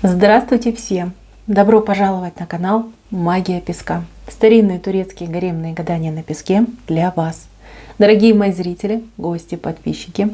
Здравствуйте всем! Добро пожаловать на канал Магия Песка. Старинные турецкие гаремные гадания на песке для вас. Дорогие мои зрители, гости, подписчики,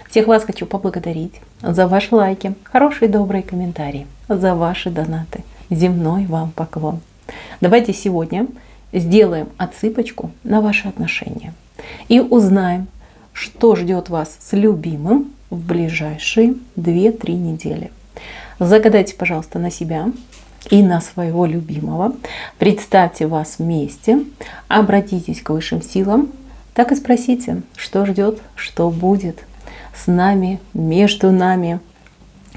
всех вас хочу поблагодарить за ваши лайки, хорошие добрые комментарии, за ваши донаты. Земной вам поклон. Давайте сегодня сделаем отсыпочку на ваши отношения и узнаем, что ждет вас с любимым в ближайшие 2-3 недели. Загадайте, пожалуйста, на себя и на своего любимого. Представьте вас вместе, обратитесь к высшим силам, так и спросите, что ждет, что будет с нами, между нами,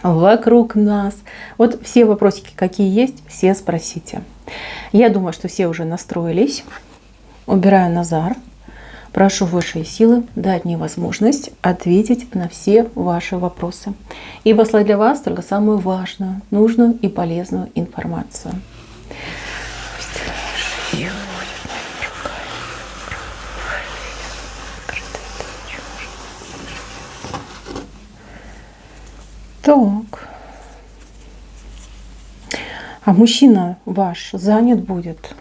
вокруг нас. Вот все вопросики, какие есть, все спросите. Я думаю, что все уже настроились. Убираю Назар. Прошу высшие силы дать мне возможность ответить на все ваши вопросы и послать для вас только самую важную, нужную и полезную информацию. Так. А мужчина ваш занят будет?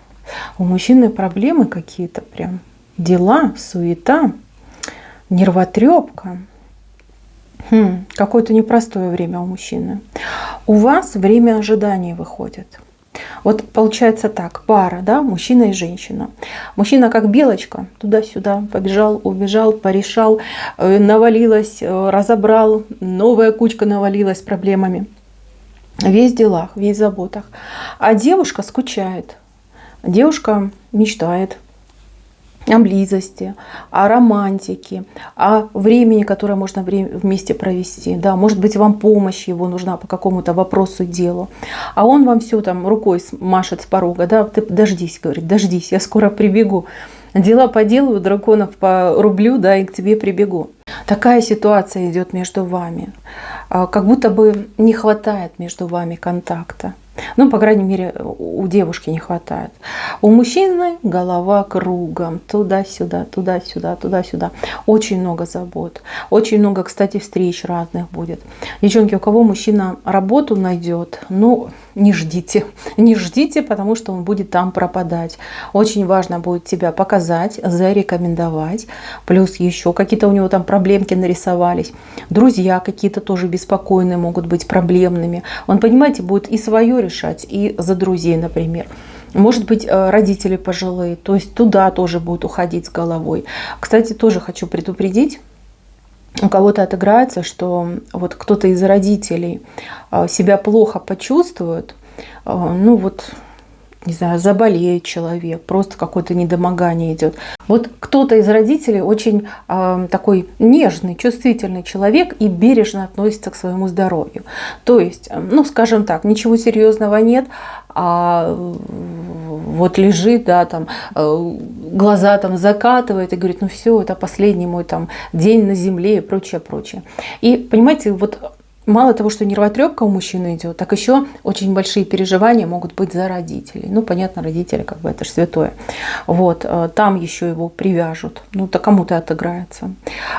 У мужчины проблемы какие-то прям? Дела, суета, нервотрепка. Какое-то непростое время у мужчины. У вас время ожидания выходит. Вот получается так, пара, да, мужчина и женщина. Мужчина как белочка, туда-сюда побежал, убежал, порешал, навалилось, разобрал, новая кучка навалилась с проблемами. Весь в делах, весь в заботах. А девушка скучает, девушка мечтает о близости, о романтике, о времени, которое можно вместе провести. Да, может быть, вам помощь его нужна по какому-то вопросу, делу. А он вам все там рукой машет с порога. Да, ты дождись, говорит, дождись, я скоро прибегу. Дела поделаю, драконов порублю, да, и к тебе прибегу. Такая ситуация идет между вами. Как будто бы не хватает между вами контакта. Ну, по крайней мере, у девушки не хватает. У мужчины голова кругом. Туда-сюда, туда-сюда, туда-сюда. Очень много забот. Очень много, кстати, встреч разных будет. Девчонки, у кого мужчина работу найдет, ну, не ждите. Не ждите, потому что он будет там пропадать. Очень важно будет себя показать, зарекомендовать. Плюс еще какие-то у него там проблемки нарисовались. Друзья какие-то тоже беспокойные могут быть, проблемными. Он, понимаете, будет и свое решать, и за друзей, например. Может быть, родители пожилые, то есть туда тоже будет уходить с головой. Кстати, тоже хочу предупредить, у кого-то отыграется, что вот кто-то из родителей себя плохо почувствует, ну вот, не знаю, заболеет человек, просто какое-то недомогание идет. Вот кто-то из родителей очень такой нежный, чувствительный человек и бережно относится к своему здоровью. То есть, ну, скажем так, ничего серьезного нет, а вот лежит, да, там, глаза там закатывает и говорит, ну все, это последний мой там день на земле и прочее, прочее. И понимаете, вот мало того, что нервотрепка у мужчины идет, так еще очень большие переживания могут быть за родителей. Ну, понятно, родители, как бы это же святое. Вот, там еще его привяжут. Ну, то кому-то отыграется.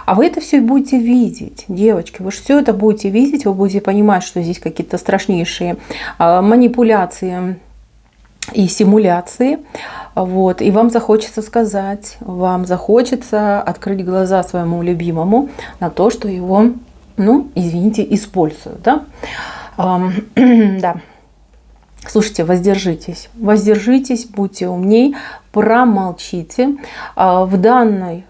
А вы это все будете видеть, девочки. Вы же все это будете видеть, вы будете понимать, что здесь какие-то страшнейшие манипуляции и симуляции. Вот. И вам захочется сказать, вам захочется открыть глаза своему любимому на то, что его, ну, извините, используют. Да? Да. Слушайте, воздержитесь. Воздержитесь, будьте умней, промолчите. В данной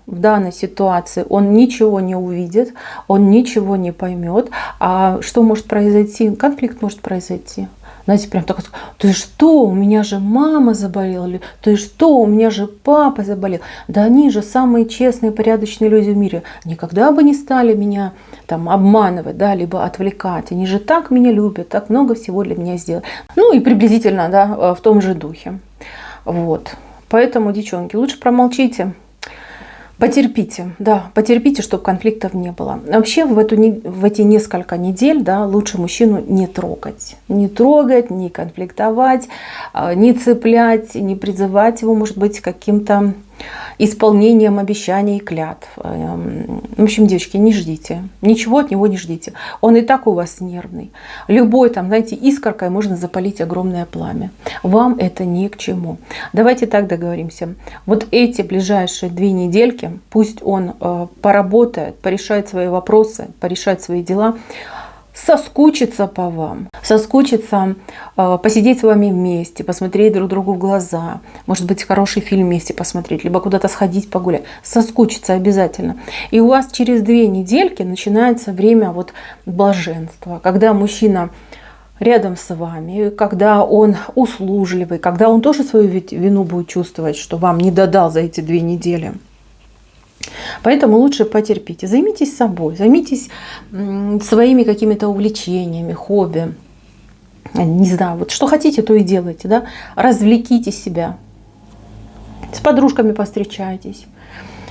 ситуации он ничего не увидит, он ничего не поймет. А что может произойти? Конфликт может произойти. Знаете, прям такой, ты что, у меня же мама заболела, или ты что, у меня же папа заболел. Да они же самые честные, порядочные люди в мире. Никогда бы не стали меня там обманывать, да, либо отвлекать. Они же так меня любят, так много всего для меня сделали. Ну и приблизительно, да, в том же духе. Вот. Поэтому, девчонки, лучше промолчите. Потерпите, да, потерпите, чтобы конфликтов не было. Вообще в эти несколько недель, да, лучше мужчину не трогать. Не трогать, не конфликтовать, не цеплять, не призывать его, может быть, к каким-то исполнением обещаний и клятв. В общем, девочки, не ждите. Ничего от него не ждите. Он и так у вас нервный. Любой там, знаете, искоркой можно запалить огромное пламя. Вам это ни к чему. Давайте так договоримся. Вот эти ближайшие 2 недельки, пусть он поработает, порешает свои вопросы, порешает свои дела, соскучиться по вам, соскучиться, посидеть с вами вместе, посмотреть друг другу в глаза, может быть, хороший фильм вместе посмотреть, либо куда-то сходить погулять, соскучиться обязательно. И у вас через 2 недельки начинается время вот блаженства, когда мужчина рядом с вами, когда он услужливый, когда он тоже свою вину будет чувствовать, что вам не додал за эти 2 недели. Поэтому лучше потерпите. Займитесь собой, займитесь своими какими-то увлечениями, хобби. Не знаю, вот что хотите, то и делайте. Да? Развлеките себя. С подружками повстречайтесь.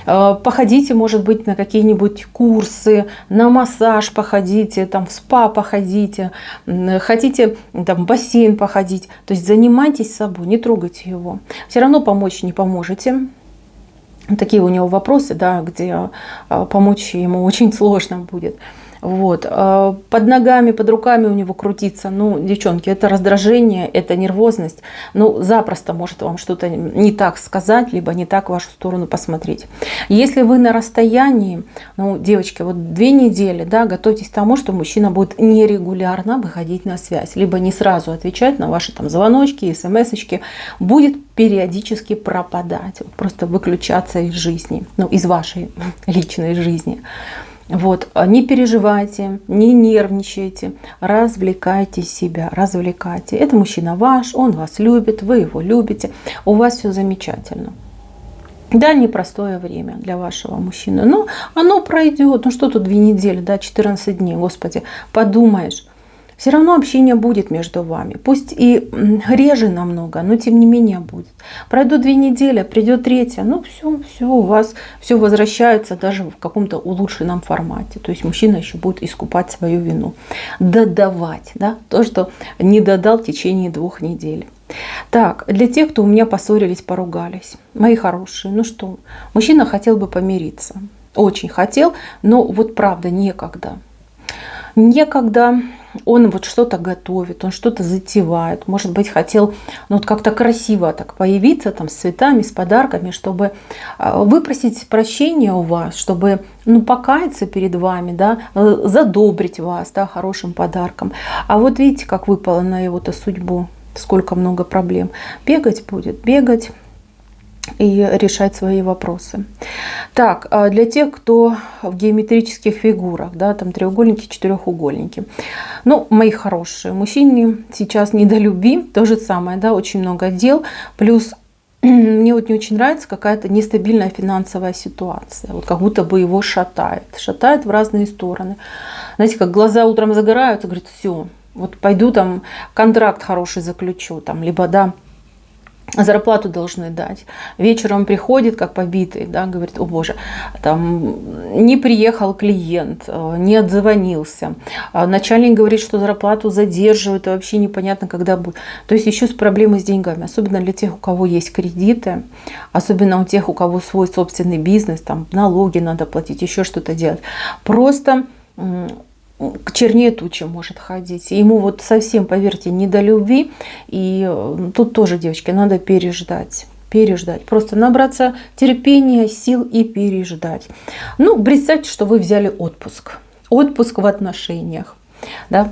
Походите, может быть, на какие-нибудь курсы, на массаж походите, там, в спа походите, хотите там, в бассейн походить. То есть занимайтесь собой, не трогайте его. Все равно помочь не поможете. Такие у него вопросы, да, где помочь ему очень сложно будет. Вот. Под ногами, под руками у него крутиться. Ну, девчонки, это раздражение, это нервозность. Ну, запросто может вам что-то не так сказать, либо не так в вашу сторону посмотреть. Если вы на расстоянии, ну, девочки, вот 2 недели, да, готовьтесь к тому, что мужчина будет нерегулярно выходить на связь, либо не сразу отвечать на ваши там звоночки, смс-очки, будет периодически пропадать, просто выключаться из жизни, ну, из вашей личной жизни. Вот, не переживайте, не нервничайте, развлекайте себя, развлекайте. Это мужчина ваш, он вас любит, вы его любите, у вас все замечательно. Да, непростое время для вашего мужчины, но оно пройдет. Ну что тут 2 недели, да, 14 дней, господи, подумаешь. Все равно общение будет между вами. Пусть и реже намного, но тем не менее будет. Пройдут 2 недели, придет 3, ну все, у вас все возвращается даже в каком-то улучшенном формате. То есть мужчина еще будет искупать свою вину. Додавать, да, то, что не додал в течение 2 недель. Так, для тех, кто у меня поссорились, поругались. Мои хорошие, ну что, мужчина хотел бы помириться. Очень хотел, но вот правда некогда. Некогда. Он вот что-то готовит, он что-то затевает. Может быть, хотел ну, вот как-то красиво так появиться там, с цветами, с подарками, чтобы выпросить прощения у вас, чтобы ну, покаяться перед вами, да, задобрить вас да, хорошим подарком. А вот видите, как выпало на его-то судьбу, сколько много проблем. Бегать будет, бегать и решать свои вопросы. Так, для тех, кто в геометрических фигурах, да, там треугольники, четырехугольники. Ну, мои хорошие, мужчине сейчас не до любви, то же самое, да, очень много дел, плюс мне вот не очень нравится какая-то нестабильная финансовая ситуация, вот как будто бы его шатает в разные стороны. Знаете, как глаза утром загораются, говорит, все, вот пойду там контракт хороший заключу, там, либо, да, зарплату должны дать. Вечером приходит, как побитый, да, говорит, о боже, там не приехал клиент, не отзвонился. Начальник говорит, что зарплату задерживают, и вообще непонятно, когда будет. То есть еще с проблемой с деньгами, особенно для тех, у кого есть кредиты, особенно у тех, у кого свой собственный бизнес, там налоги надо платить, еще что-то делать. Просто к чернее тучи может ходить. Ему вот совсем, поверьте, не до любви. И тут тоже, девочки, надо переждать. Просто набраться терпения, сил и переждать. Ну, представьте, что вы взяли отпуск. Отпуск в отношениях. Да?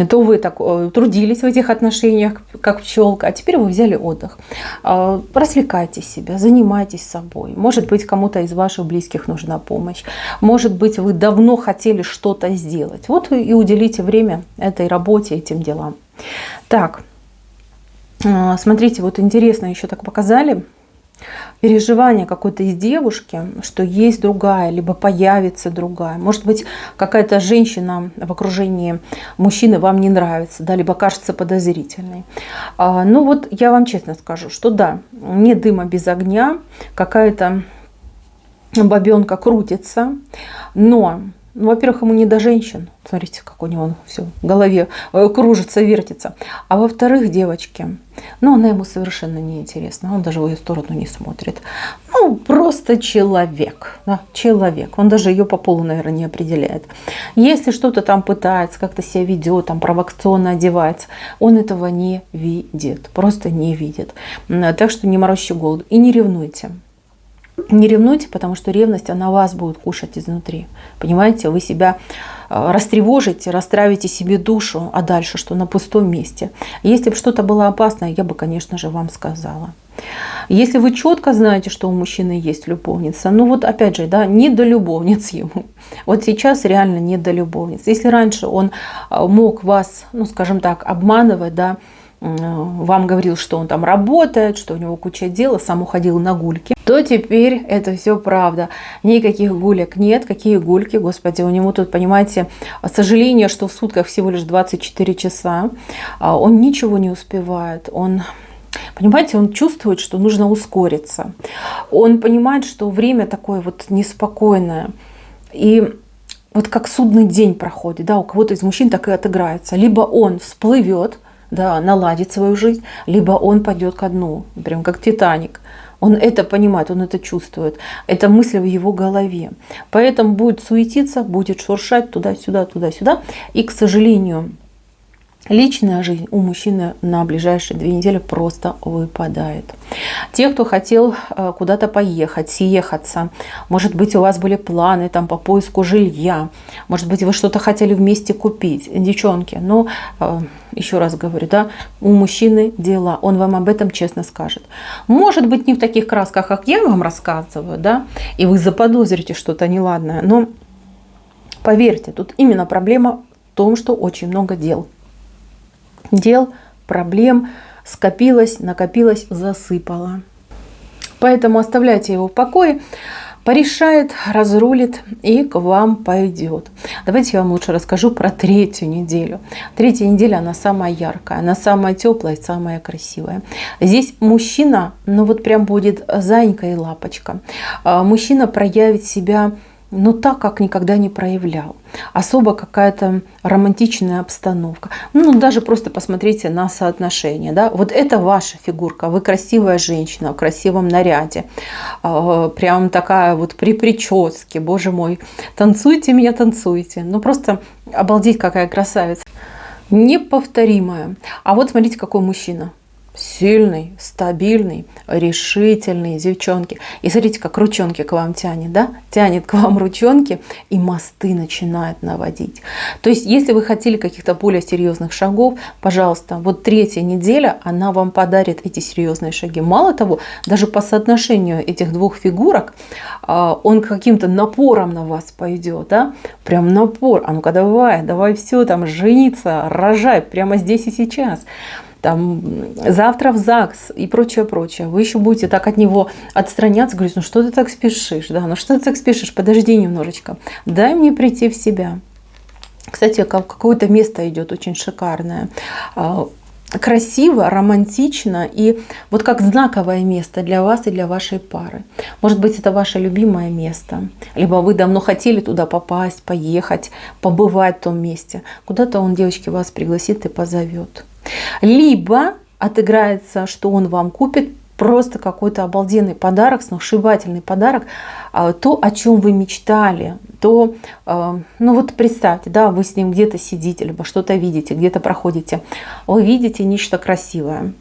То вы так трудились в этих отношениях, как пчелка, а теперь вы взяли отдых. Развлекайте себя, занимайтесь собой. Может быть, кому-то из ваших близких нужна помощь. Может быть, вы давно хотели что-то сделать. Вот и уделите время этой работе, этим делам. Так, смотрите, вот интересно еще так показали. Переживание какой-то из девушки, что есть другая, либо появится другая. Может быть, какая-то женщина в окружении мужчины вам не нравится, да, либо кажется подозрительной. Ну вот я вам честно скажу, что да, нет дыма без огня, какая-то бабенка крутится, но Ну, во-первых, ему не до женщин. Смотрите, как у него все в голове кружится, вертится. А во-вторых, девочки, ну, она ему совершенно неинтересна. Он даже в ее сторону не смотрит. Ну, просто человек. Да, человек. Он даже ее по полу, наверное, не определяет. Если что-то там пытается, как-то себя ведет, там провокационно одевается, он этого не видит. Просто не видит. Так что не морочьте голову. И не ревнуйте. Не ревнуйте, потому что ревность, она вас будет кушать изнутри. Понимаете, вы себя растревожите, расстраиваете себе душу, а дальше что? На пустом месте. Если бы что-то было опасное, я бы, конечно же, вам сказала. Если вы четко знаете, что у мужчины есть любовница, ну вот опять же, да, не до любовниц ему. Вот сейчас реально не до любовниц. Если раньше он мог вас, ну скажем так, обманывать, да, вам говорил, что он там работает, что у него куча дел, сам уходил на гульки, то теперь это все правда. Никаких гулек нет. Какие гульки, господи, у него тут, понимаете, сожаление, что в сутках всего лишь 24 часа. Он ничего не успевает. Он, понимаете, он чувствует, что нужно ускориться. Он понимает, что время такое вот неспокойное. И вот как судный день проходит, да, у кого-то из мужчин так и отыграется. Либо он всплывет, да, наладит свою жизнь, либо он пойдет ко дну, прям как Титаник. Он это понимает, он это чувствует. Это мысль в его голове. Поэтому будет суетиться, будет шуршать туда-сюда, туда-сюда. И, к сожалению, личная жизнь у мужчины на ближайшие 2 недели просто выпадает. Те, кто хотел куда-то поехать, съехаться, может быть, у вас были планы там, по поиску жилья, может быть, вы что-то хотели вместе купить. Девчонки, но еще раз говорю, да, у мужчины дела, он вам об этом честно скажет. Может быть, не в таких красках, как я вам рассказываю, да, и вы заподозрите что-то неладное, но поверьте, тут именно проблема в том, что очень много дел. Дел, проблем скопилось, накопилось, засыпало. Поэтому оставляйте его в покое, порешает, разрулит и к вам пойдет. Давайте я вам лучше расскажу про 3-ю неделю. 3-я неделя, она самая яркая, она самая теплая и самая красивая. Здесь мужчина, ну вот прям будет зайка и лапочка. Мужчина проявит себя, но так, как никогда не проявлял. Особо какая-то романтичная обстановка. Ну, даже просто посмотрите на соотношение. Да? Вот это ваша фигурка. Вы красивая женщина в красивом наряде. Прям такая вот при прическе. Боже мой, танцуйте меня, танцуйте. Ну, просто обалдеть, какая красавица. Неповторимая. А вот смотрите, какой мужчина. Сильный, стабильный, решительный, девчонки. И смотрите, как ручонки к вам тянет, да? Тянет к вам ручонки и мосты начинает наводить. То есть, если вы хотели каких-то более серьезных шагов, пожалуйста, вот 3-я неделя, она вам подарит эти серьезные шаги. Мало того, даже по соотношению этих 2 фигурок, он каким-то напором на вас пойдет, да? Прям напор. А ну-ка давай все, там, жениться, рожай прямо здесь и сейчас. Там, завтра в ЗАГС и прочее, прочее. Вы еще будете так от него отстраняться, говорить, ну что ты так спешишь, да, ну что ты так спешишь, подожди немножечко, дай мне прийти в себя. Кстати, какое-то место идет очень шикарное, красиво, романтично и вот как знаковое место для вас и для вашей пары. Может быть, это ваше любимое место, либо вы давно хотели туда попасть, поехать, побывать в том месте. Куда-то он, девочки, вас пригласит и позовет. Либо отыграется, что он вам купит просто какой-то обалденный подарок, сногсшибательный подарок, то, о чем вы мечтали, то, ну вот представьте, да, вы с ним где-то сидите, либо что-то видите, где-то проходите, вы видите нечто красивое.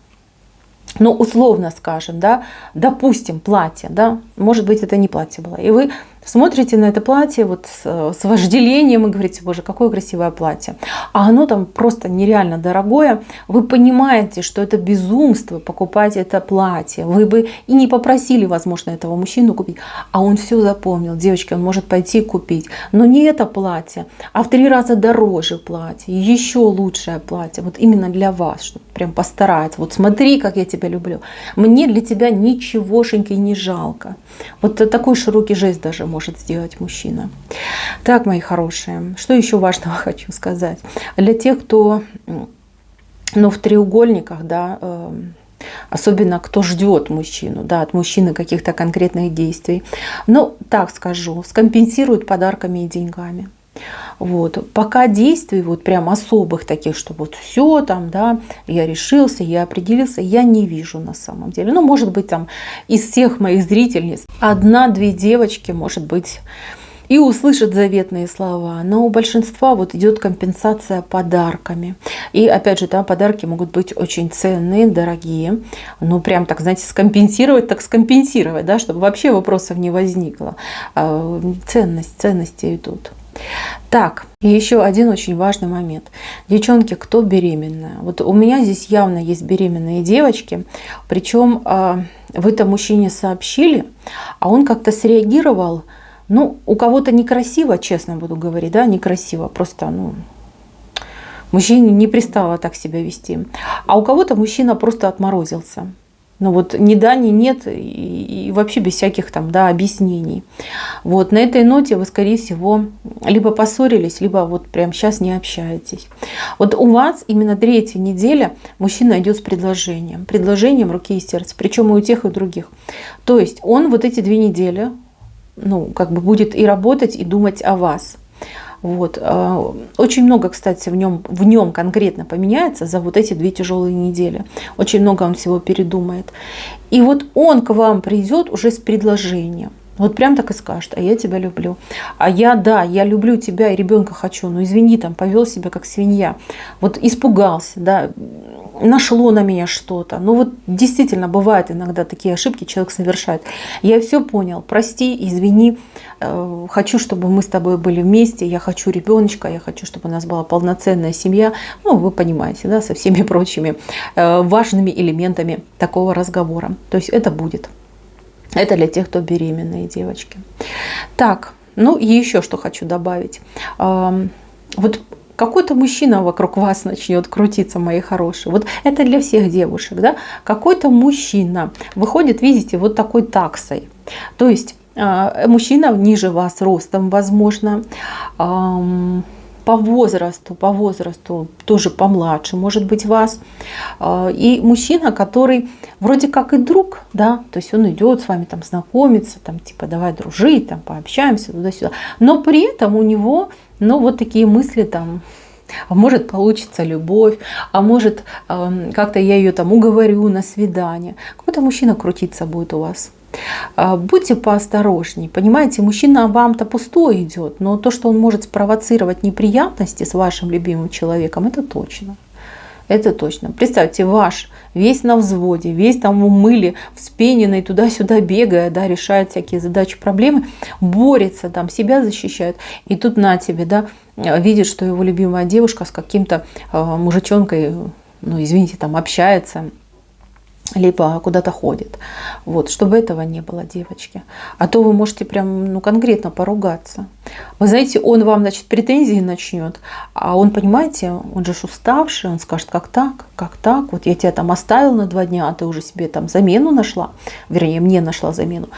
Ну, условно скажем, да, допустим, платье, да, может быть, это не платье было, и вы смотрите на это платье вот с вожделением и говорите, боже, какое красивое платье. А оно там просто нереально дорогое. Вы понимаете, что это безумство покупать это платье. Вы бы и не попросили, возможно, этого мужчину купить. А он все запомнил. Девочки, он может пойти купить. Но не это платье, а в 3 раза дороже платье. Еще лучшее платье. Вот именно для вас. Чтобы прям постараться. Вот смотри, как я тебя люблю. Мне для тебя ничегошеньки не жалко. Вот такой широкий жест даже может сделать мужчина. Так, мои хорошие, что еще важного хочу сказать. Для тех, кто в треугольниках, да, особенно кто ждет мужчину, да, от мужчины каких-то конкретных действий, ну, так скажу, скомпенсируют подарками и деньгами. Вот. Пока действий вот прям особых таких, что вот все там, да, я решился, я определился, я не вижу на самом деле. Ну, может быть, там из всех моих зрительниц 1-2 девочки, может быть, и услышат заветные слова. Но у большинства вот идет компенсация подарками. И опять же, да, подарки могут быть очень ценные, дорогие. Ну, прям так, знаете, скомпенсировать, так скомпенсировать, да, чтобы вообще вопросов не возникло. Ценности идут. Так, и еще один очень важный момент. Девчонки, кто беременная? Вот у меня здесь явно есть беременные девочки, причем вы это мужчине сообщили, а он как-то среагировал, ну, у кого-то некрасиво, честно буду говорить, да, некрасиво, просто, ну, мужчине не пристало так себя вести, а у кого-то мужчина просто отморозился. Ну вот ни да, ни нет, и вообще без всяких там, да, объяснений. Вот на этой ноте вы, скорее всего, либо поссорились, либо вот прямо сейчас не общаетесь. Вот у вас именно 3-я неделя мужчина идет с предложением руки и сердца, причем и у тех, и у других. То есть он вот эти 2 недели, ну, как бы будет и работать, и думать о вас. Вот. Очень много, кстати, в нем конкретно поменяется за вот эти 2 тяжелые недели. Очень много он всего передумает. И вот он к вам придет уже с предложением. Вот прям так и скажет: а я тебя люблю. А я люблю тебя и ребенка хочу. Но извини, там повел себя как свинья. Вот испугался, да, нашло на меня что-то. Ну вот действительно бывают иногда такие ошибки, человек совершает. Я все понял, прости, извини. Хочу, чтобы мы с тобой были вместе. Я хочу ребеночка, я хочу, чтобы у нас была полноценная семья. Ну, вы понимаете, да, со всеми прочими важными элементами такого разговора. То есть это будет. Это для тех, кто беременные девочки. Так, ну и еще что хочу добавить. Вот какой-то мужчина вокруг вас начнет крутиться, мои хорошие. Вот это для всех девушек, да? Какой-то мужчина выходит, видите, вот такой таксой. То есть мужчина ниже вас ростом, возможно, по возрасту тоже помладше, может быть, вас. И мужчина, который вроде как и друг, да, то есть он идет с вами там знакомиться, там типа давай дружить, там пообщаемся туда-сюда. Но при этом у него, ну, вот такие мысли там: а может получится любовь, а может как-то я ее там уговорю на свидание. Какой-то мужчина крутиться будет у вас. Будьте поосторожней. Понимаете, мужчина вам-то пустой идет, но то, что он может спровоцировать неприятности с вашим любимым человеком, это точно. Это точно. Представьте, ваш весь на взводе, весь там в мыле, вспененный, туда-сюда бегая, да, решает всякие задачи, проблемы, борется, там, себя защищает. И тут на тебе, да, видит, что его любимая девушка с каким-то мужичонкой, ну, извините, там общается, либо куда-то ходит. Вот, чтобы этого не было, девочки. А то вы можете прям, ну, конкретно поругаться. Вы знаете, он вам, значит, претензии начнет, а он, понимаете, он же уставший, он скажет: как так, вот я тебя там оставил на 2 дня, а ты уже себе там замену нашла, вернее, мне нашла замену.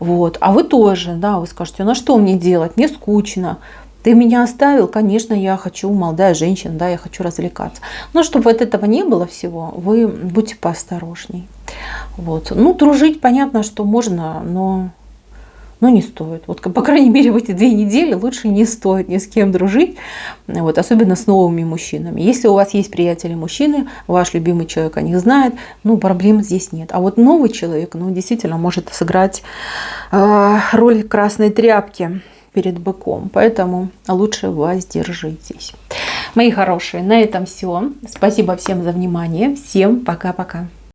Вот, а вы тоже, да, вы скажете: ну, что мне делать, мне скучно. Ты меня оставил, конечно, я хочу, молодая женщина, да, я хочу развлекаться. Но чтобы вот этого не было всего, вы будьте поосторожней. Вот. Ну, дружить, понятно, что можно, но не стоит. Вот, по крайней мере, в эти 2 недели лучше не стоит ни с кем дружить, вот, особенно с новыми мужчинами. Если у вас есть приятели-мужчины, ваш любимый человек о них знает, ну, проблем здесь нет. А вот новый человек, ну, действительно может сыграть роль красной тряпки перед быком, поэтому лучше воздержитесь. Мои хорошие, на этом все. Спасибо всем за внимание. Всем пока-пока.